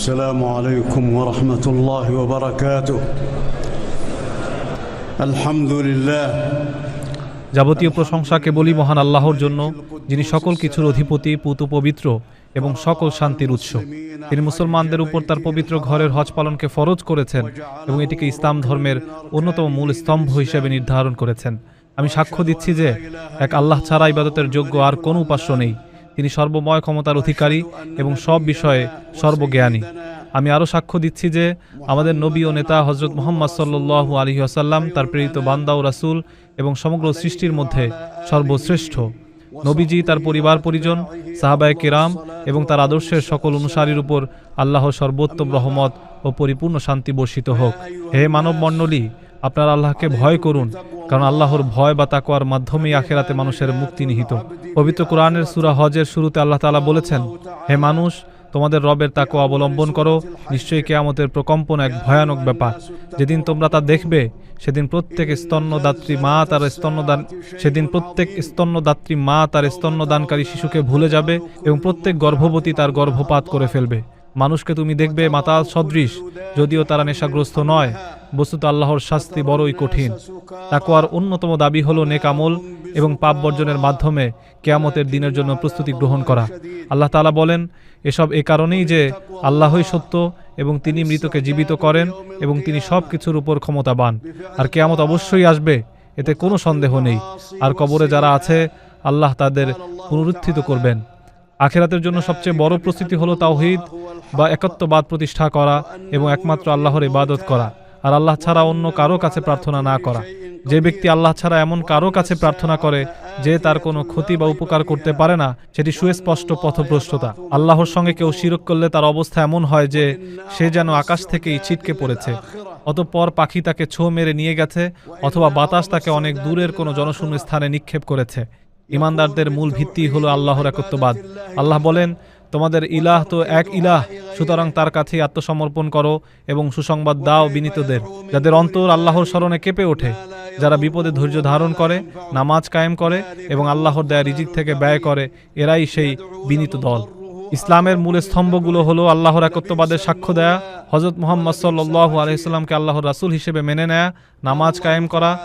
السلام عليكم ورحمة الله وبركاته الحمد لله যাবতীয় প্রশংসা কেবলই মহান আল্লাহর জন্য, যিনি সকল কিছুর অধিপতি, পূত পবিত্র এবং সকল শান্তির উৎস। তিনি মুসলমানদের উপর তার পবিত্র ঘরের হজ পালনকে ফরজ করেছেন এবং এটিকে ইসলাম ধর্মের অন্যতম মূল স্তম্ভ হিসেবে নির্ধারণ করেছেন। আমি সাক্ষ্য দিচ্ছি যে এক আল্লাহ ছাড়া ইবাদতের যোগ্য আর কোনো উপাস্য নেই। তিনি সর্বময় ক্ষমতার অধিকারী এবং সব বিষয়ে সর্বজ্ঞানী। আমি আরও সাক্ষ্য দিচ্ছি যে আমাদের নবী ও নেতা হজরত মুহাম্মদ সাল্লাল্লাহু আলাইহি ওয়াসাল্লাম তার প্রেরিত বান্দা ও রাসূল এবং সমগ্র সৃষ্টির মধ্যে সর্বশ্রেষ্ঠ। নবীজি, তার পরিবার পরিজন, সাহাবায়ে কেরাম এবং তার আদর্শের সকল অনুসারীর উপর আল্লাহর সর্বোত্তম রহমত ও পরিপূর্ণ শান্তি বর্ষিত হোক। হে মানব মণ্ডলী, আপনারা আল্লাহকে ভয় করুন, কারণ আল্লাহর ভয় বা তাকওয়ার মাধ্যমেই আখিরাতে মানুষের মুক্তি নিহিত। পবিত্র কোরআনের সূরা হজের শুরুতে আল্লাহ তাআলা বলেছেন, হে মানুষ, তোমাদের রবের তাকওয়া অবলম্বন করো, নিশ্চয়ই কিয়ামতের প্রকম্পন এক ভয়ানক ব্যাপার। যেদিন তোমরা তা দেখবে, সেদিন প্রত্যেক স্তন্যদাত্রী মা তার স্তন্যদানকারী শিশুকে ভুলে যাবে এবং প্রত্যেক গর্ভবতী তার গর্ভপাত করে ফেলবে। মানুষকে তুমি দেখবে মাতাল সদৃশ, যদিও তারা নেশাগ্রস্ত নয়। বস্তুত আল্লাহর শাস্তি বড়ই কঠিন। তাকওয়ার অন্যতম দাবি হলো নেক আমল এবং পাপ বর্জনের মাধ্যমে কিয়ামতের দিনের জন্য প্রস্তুতি গ্রহণ করা। আল্লাহ তাআলা বলেন, এসব এ কারণেই যে আল্লাহই সত্য এবং তিনি মৃতকে জীবিত করেন এবং তিনি সব কিছুর উপর ক্ষমতাবান। আর কিয়ামত অবশ্যই আসবে, এতে কোনো সন্দেহ নেই। আর কবরে যারা আছে, আল্লাহ তাদের পুনরুত্থিত করবেন। আখিরাতের জন্য সবচেয়ে বড় প্রস্তুতি হলো তাওহীদ বা একত্ববাদ প্রতিষ্ঠা করা এবং একমাত্র আল্লাহর ইবাদত করা, আর আল্লাহ ছাড়া অন্য কারো কাছে প্রার্থনা না করা। যে ব্যক্তি আল্লাহ ছাড়া এমন কারো কাছে প্রার্থনা করে যে তার কোনো ক্ষতি বা উপকার করতে পারে না, সেটি সুস্পষ্ট পথভ্রষ্টতা। আল্লাহর সঙ্গে কেউ শিরক করলে তার অবস্থা এমন হয় যে সে যেন আকাশ থেকেই ছিটকে পড়েছে, অতঃপর পাখি তাকে ছো মেরে নিয়ে গেছে, অথবা বাতাস তাকে অনেক দূরের কোনো জনশূন্য স্থানে নিক্ষেপ করেছে। ইমানদারদের মূল ভিত্তি হলো আল্লাহর একত্ববাদ। আল্লাহ বলেন, তোমাদের ইলাহ তো এক ইলাহ, সুতরাং তার কাছেই আত্মসমর্পণ করো এবং সুসংবাদ দাও বিনীতদের, যাদের অন্তর আল্লাহর স্মরণে কেঁপে ওঠে, যারা বিপদে ধৈর্য ধারণ করে, নামাজ কায়েম করে এবং আল্লাহর দেয়া রিজিক থেকে ব্যয় করে, এরাই সেই বিনীত দল। ইসলামের মূল স্তম্ভগুলো হলো আল্লাহর একত্ববাদের সাক্ষ্য দেয়া, হযরত মুহাম্মদ সাল্লাল্লাহু আলাইহি ওয়াসাল্লামকে আল্লাহর রাসূল হিসেবে মেনে নেয়া, নামাজ কায়েম করা,